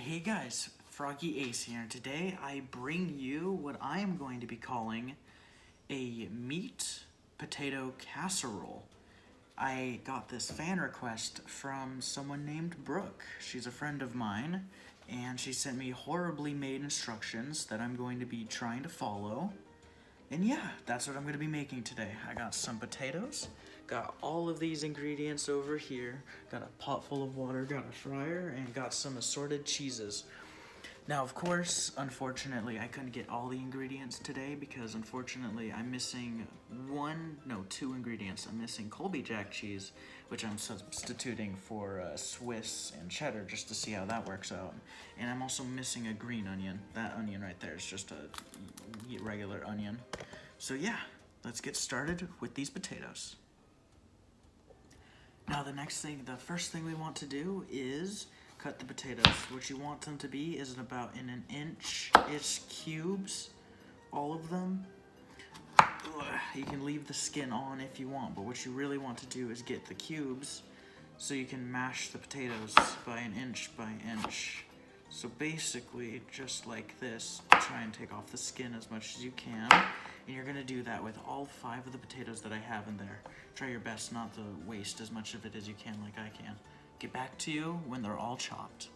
Hey guys, Froggy Ace here, and today I bring you what I am going to be calling a meat potato casserole. I got this fan request from someone named Brooke. She's a friend of mine, and she sent me horribly made instructions that I'm going to be trying to follow. And yeah, that's what I'm going to be making today. I got some potatoes, got all of these ingredients over here, got a pot full of water, got a fryer, and got some assorted cheeses. Now, of course, unfortunately, I couldn't get all the ingredients today because unfortunately I'm missing two ingredients. I'm missing Colby Jack cheese, which I'm substituting for Swiss and cheddar just to see how that works out. And I'm also missing a green onion. That onion right there is just a regular onion. So yeah, let's get started with these potatoes. Now the first thing we want to do is cut the potatoes. What you want them to be is about in an inch-ish cubes, all of them. You can leave the skin on if you want, but what you really want to do is get the cubes so you can mash the potatoes by inch. So basically, just like this, try and take off the skin as much as you can. And you're gonna do that with all 5 of the potatoes that I have in there. Try your best not to waste as much of it as you can like I can. Get back to you when they're all chopped.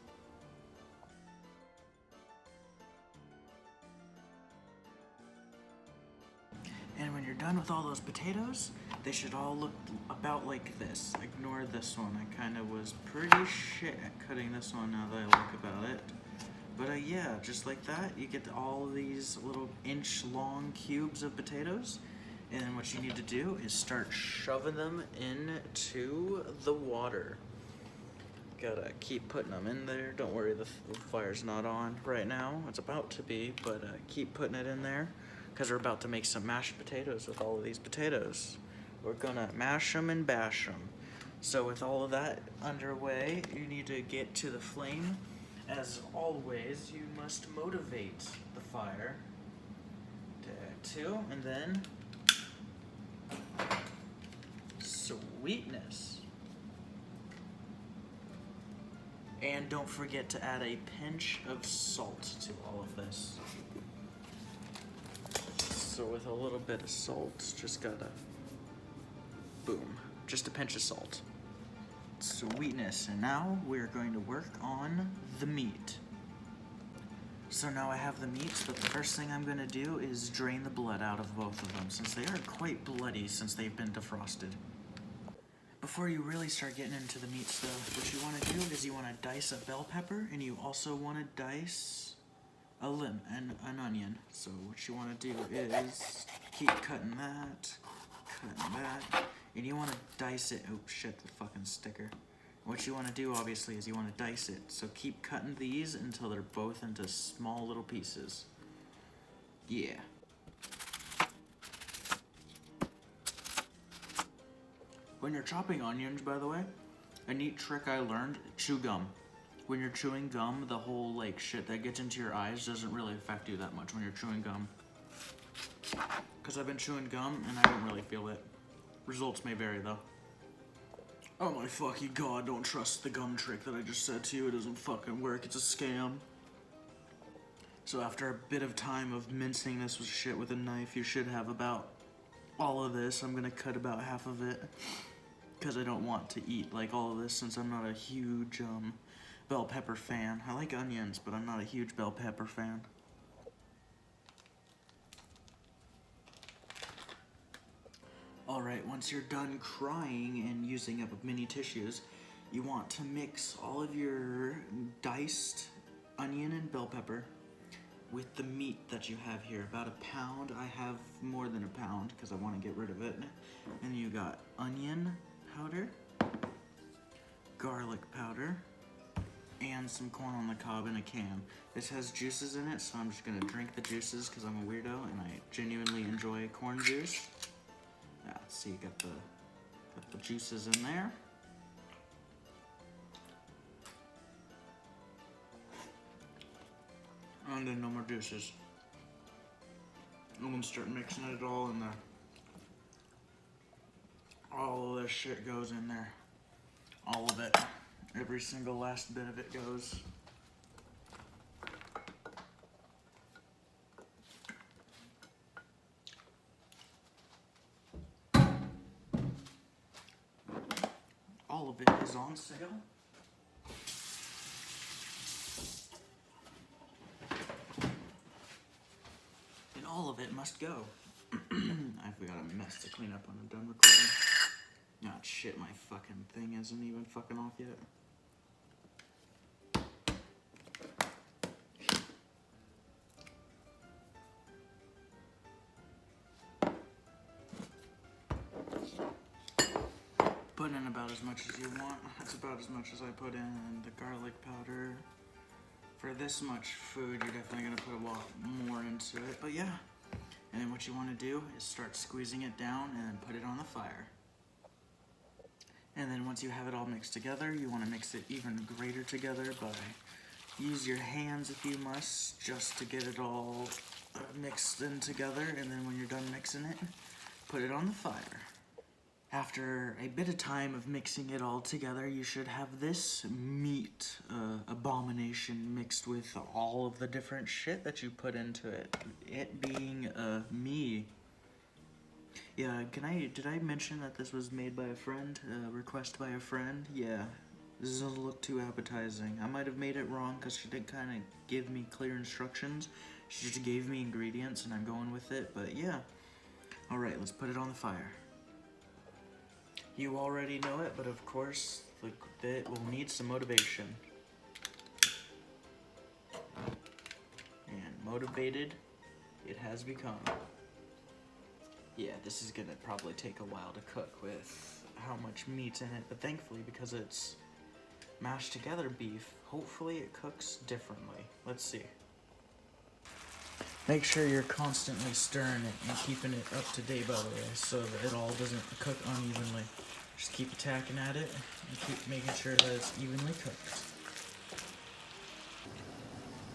And when you're done with all those potatoes, they should all look about like this. Ignore this one. I kind of was pretty shit at cutting this one now that I look about it. But yeah, just like that, you get all these little inch-long cubes of potatoes. And then what you need to do is start shoving them into the water. Gotta keep putting them in there. Don't worry, the fire's not on right now. It's about to be, but keep putting it in there because we're about to make some mashed potatoes with all of these potatoes. We're gonna mash them and bash them. So with all of that underway, you need to get to the flame. As always, you must motivate the fire to, and then sweetness. And don't forget to add a pinch of salt to all of this. So with a little bit of salt, just gotta, boom, just a pinch of salt. Sweetness, and now we're going to work on the meat. So now I have the meats, but the first thing I'm gonna do is drain the blood out of both of them, since they are quite bloody since they've been defrosted. Before you really start getting into the meat stuff, what you want to do is you want to dice a bell pepper, and you also want to dice an onion. So what you want to do is keep cutting that, and you want to dice it. Oh shit, the fucking sticker. What you want to do, obviously, is you want to dice it. So keep cutting these until they're both into small little pieces. Yeah. When you're chopping onions, by the way, a neat trick I learned, chew gum. When you're chewing gum, the whole like shit that gets into your eyes doesn't really affect you that much when you're chewing gum. Because I've been chewing gum and I don't really feel it. Results may vary though. Oh my fucking god, don't trust the gum trick that I just said to you. It doesn't fucking work, it's a scam. So after a bit of time of mincing this shit with a knife, you should have about all of this. I'm gonna cut about half of it because I don't want to eat like all of this since I'm not a huge bell pepper fan. I like onions, but I'm not a huge bell pepper fan. Alright, once you're done crying and using up mini tissues, you want to mix all of your diced onion and bell pepper with the meat that you have here. About a pound. I have more than a pound because I want to get rid of it. And you got onion powder, garlic powder, and some corn on the cob in a can. This has juices in it, so I'm just gonna drink the juices because I'm a weirdo and I genuinely enjoy corn juice. Yeah, see, got the juices in there. And then no more juices. I'm gonna start mixing it all in there. All of this shit goes in there. All of it. Every single last bit of it goes. of it is on sale. And all of it must go. I've got a mess to clean up when I'm done recording. Oh shit, my fucking thing isn't even fucking off yet. Put in about as much as you want. That's about as much as I put in the garlic powder. For this much food, you're definitely gonna put a lot more into it, but yeah. And then what you wanna do is start squeezing it down and then put it on the fire. And then once you have it all mixed together, you wanna mix it even greater together by use your hands if you must, just to get it all mixed in together. And then when you're done mixing it, put it on the fire. After a bit of time of mixing it all together, you should have this meat abomination mixed with all of the different shit that you put into it. It being me. Yeah, did I mention that this was made by a friend? Request by a friend? Yeah. This doesn't look too appetizing. I might have made it wrong because she didn't kind of give me clear instructions. She just gave me ingredients and I'm going with it, but yeah. Alright, let's put it on the fire. You already know it, but of course, it will need some motivation. And motivated, it has become. Yeah, this is gonna probably take a while to cook with how much meat's in it, but thankfully, because it's mashed together beef, hopefully it cooks differently. Let's see. Make sure you're constantly stirring it and keeping it up to date, by the way, so that it all doesn't cook unevenly. Just keep attacking at it and keep making sure that it's evenly cooked.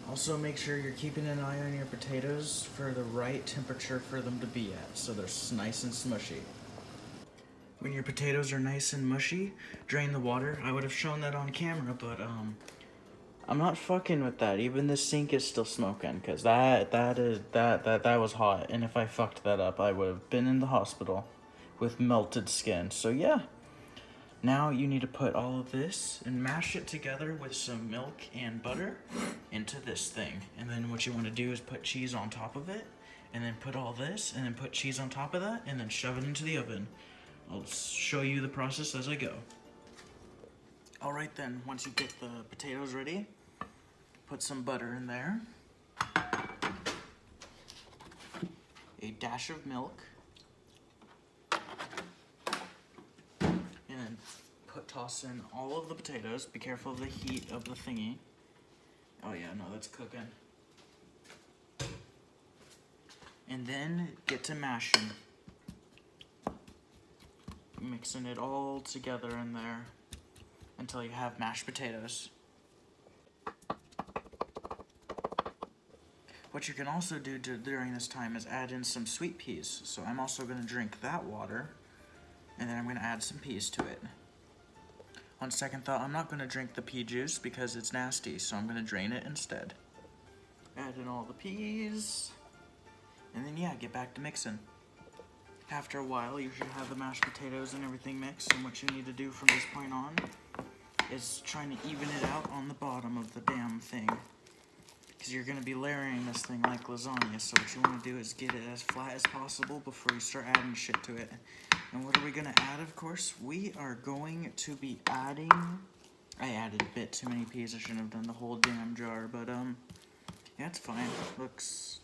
Also make sure you're keeping an eye on your potatoes for the right temperature for them to be at, so they're nice and smushy. When your potatoes are nice and mushy, drain the water. I would have shown that on camera, but I'm not fucking with that. Even the sink is still smoking, cause that was hot, and if I fucked that up, I would have been in the hospital with melted skin. So yeah. Now you need to put all of this and mash it together with some milk and butter into this thing. And then what you want to do is put cheese on top of it, and then put all this, and then put cheese on top of that, and then shove it into the oven. I'll show you the process as I go. Alright then, once you get the potatoes ready, put some butter in there, a dash of milk, and then toss in all of the potatoes. Be careful of the heat of the thingy. Oh yeah, no, that's cooking. And then get to mashing. Mixing it all together in there until you have mashed potatoes. What you can also do during this time is add in some sweet peas. So I'm also going to drink that water, and then I'm going to add some peas to it. On second thought, I'm not going to drink the pea juice because it's nasty, so I'm going to drain it instead. Add in all the peas, and then yeah, get back to mixing. After a while, you should have the mashed potatoes and everything mixed, and what you need to do from this point on is trying to even it out on the bottom of the damn thing. Because you're going to be layering this thing like lasagna, so what you want to do is get it as flat as possible before you start adding shit to it. And what are we going to add, of course? We are going to be adding... I added a bit too many peas. I shouldn't have done the whole damn jar, but, yeah, it's fine.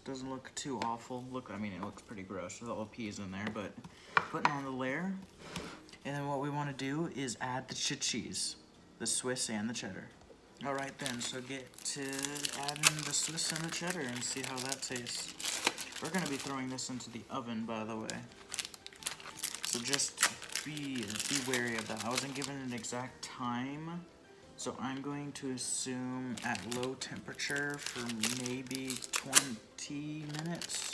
Doesn't look too awful. I mean, it looks pretty gross with all the peas in there, but putting on the layer. And then what we want to do is add the cheese, the Swiss and the cheddar. Alright then, so get to adding the Swiss and the cheddar and see how that tastes. We're going to be throwing this into the oven, by the way. So just be wary of that. I wasn't given an exact time, so I'm going to assume at low temperature for maybe 20 minutes.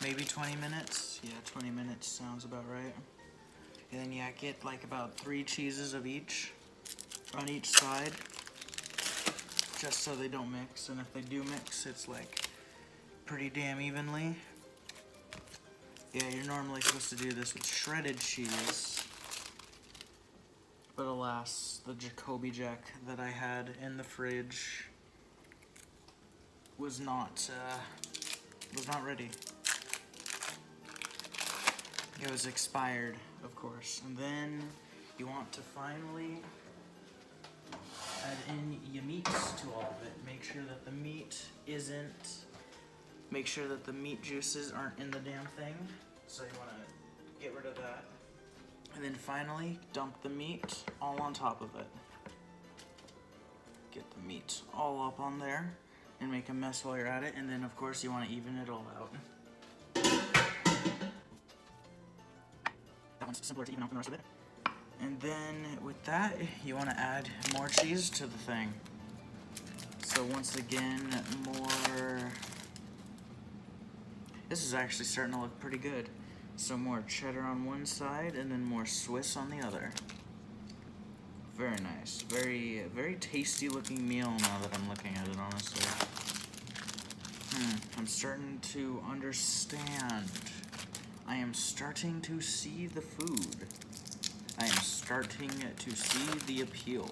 Maybe 20 minutes. Yeah, 20 minutes sounds about right. And then yeah, get like about 3 cheeses of each on each side, just so they don't mix. And if they do mix, it's like pretty damn evenly. Yeah, you're normally supposed to do this with shredded cheese. But alas, the Jacoby Jack that I had in the fridge was not ready. It was expired, of course. And then you want to finally add in your meats to all of it. Make sure that the meat juices aren't in the damn thing. So you want to get rid of that. And then finally, dump the meat all on top of it. Get the meat all up on there and make a mess while you're at it. And then of course you want to even it all out. That one's simpler to even out than the rest of it. And then with that, you want to add more cheese to the thing. So once again, more... This is actually starting to look pretty good. So more cheddar on one side and then more Swiss on the other. Very nice. Very, very tasty looking meal now that I'm looking at it, honestly. I'm starting to understand. I am starting to see the food. I am starting to see the appeal.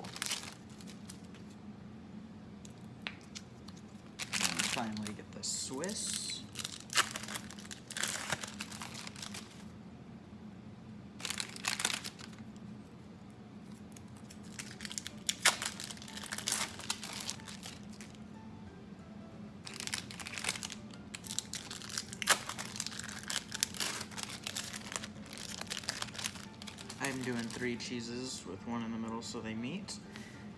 And finally get the Swiss. I'm doing 3 cheeses with one in the middle so they meet.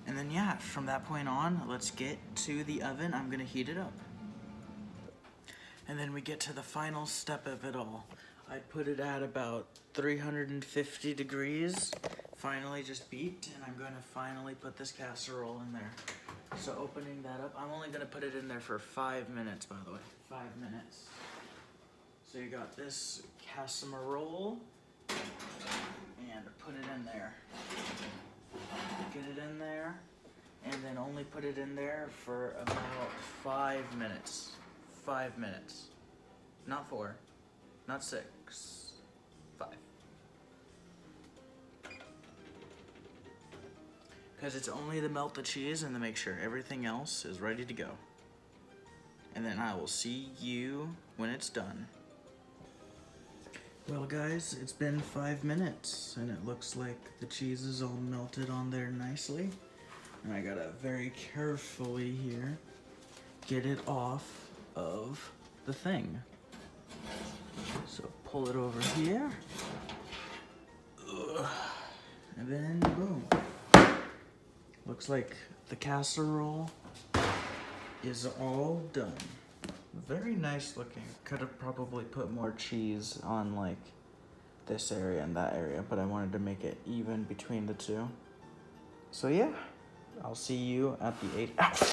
And then yeah, from that point on, let's get to the oven. I'm gonna heat it up. And then we get to the final step of it all. I put it at about 350 degrees. Finally just beeped, and I'm gonna finally put this casserole in there. So opening that up, I'm only gonna put it in there for 5 minutes, by the way. 5 minutes. So you got this casserole. And put it in there. Get it in there, and then only put it in there for about 5 minutes. 5 minutes. Not 4, not 6, 5. Because it's only to melt the cheese and to make sure everything else is ready to go. And then I will see you when it's done. Well guys, it's been 5 minutes and it looks like the cheese is all melted on there nicely. And I gotta very carefully here get it off of the thing. So pull it over here. Ugh. And then boom. Looks like the casserole is all done. Very nice looking. Could have probably put more cheese on like this area and that area, but I wanted to make it even between the two. So yeah, I'll see you at the 8.